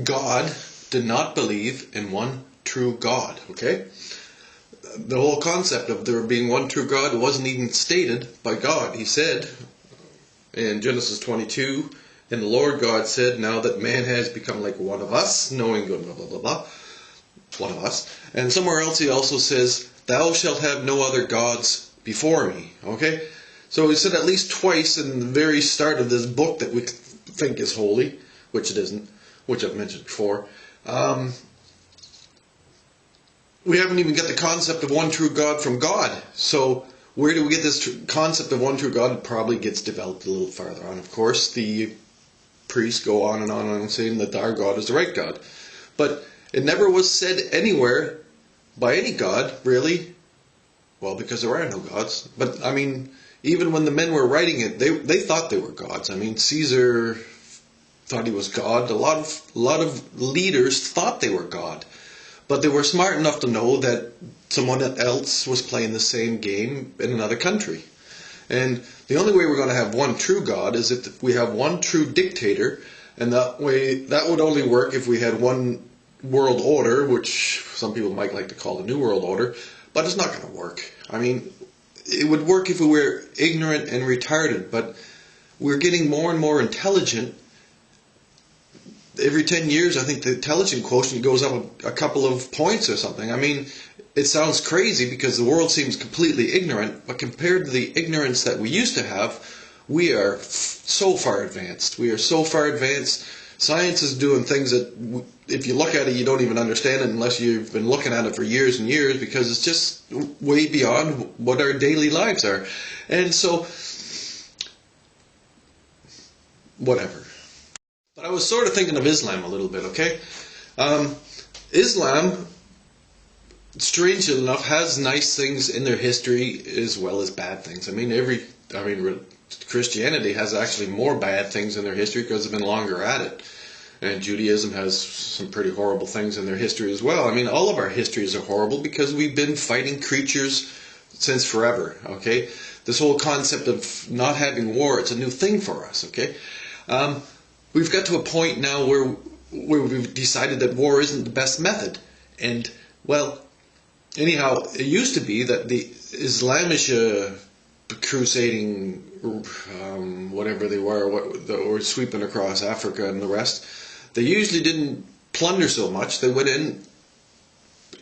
God did not believe in one true God, okay? The whole concept of there being one true God wasn't even stated by God. He said in Genesis 22, and the Lord God said, now that man has become like one of us, knowing good, blah, blah, blah, blah, one of us. And somewhere else he also says, thou shalt have no other gods before me, okay? So he said at least twice in the very start of this book that we think is holy, which it isn't, which I've mentioned before. We haven't even got the concept of one true God from God. So where do we get this concept of one true God? It probably gets developed a little farther on. Of course, the priests go on and on and on saying that our God is the right God. But it never was said anywhere by any God, really. Well, because there are no gods. But, I mean, even when the men were writing it, they thought they were gods. I mean, Caesar thought he was God. A lot of leaders thought they were God. But they were smart enough to know that someone else was playing the same game in another country. And the only way we're going to have one true God is if we have one true dictator, and that would only work if we had one world order, which some people might like to call the New World Order, but it's not going to work. I mean, it would work if we were ignorant and retarded, but we're getting more and more intelligent. Every 10 years, I think the intelligence quotient goes up a couple of points or something. I mean, it sounds crazy because the world seems completely ignorant, but compared to the ignorance that we used to have, we are so far advanced. We are so far advanced. Science is doing things that, if you look at it, you don't even understand it unless you've been looking at it for years and years, because it's just way beyond what our daily lives are. And so, whatever. But I was sort of thinking of Islam a little bit, okay? Islam, strangely enough, has nice things in their history as well as bad things. I mean, Christianity has actually more bad things in their history because they've been longer at it. And Judaism has some pretty horrible things in their history as well. I mean, all of our histories are horrible because we've been fighting creatures since forever, okay? This whole concept of not having war, it's a new thing for us, okay? We've got to a point now where we've decided that war isn't the best method. And, well, anyhow, it used to be that the Islamic crusading, whatever they were sweeping across Africa and the rest, they usually didn't plunder so much. They went in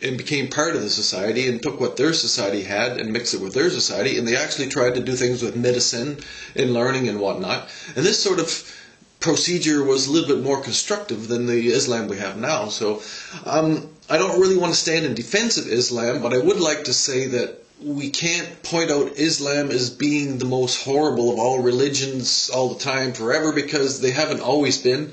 and became part of the society and took what their society had and mixed it with their society, and they actually tried to do things with medicine and learning and whatnot. And this sort of procedure was a little bit more constructive than the Islam we have now. So I don't really want to stand in defense of Islam, but I would like to say that we can't point out Islam as being the most horrible of all religions all the time forever, because they haven't always been.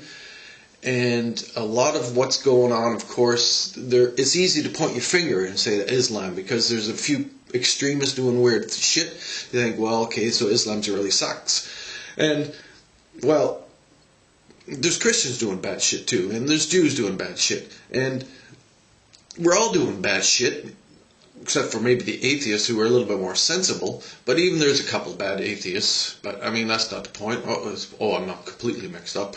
And a lot of what's going on, of course, it's easy to point your finger and say that Islam, because there's a few extremists doing weird shit. You think, well, okay, so Islam really sucks. And, well, there's Christians doing bad shit too, and there's Jews doing bad shit. And we're all doing bad shit, except for maybe the atheists who are a little bit more sensible. But even there's a couple bad atheists. But, I mean, that's not the point. Oh, I'm not completely mixed up.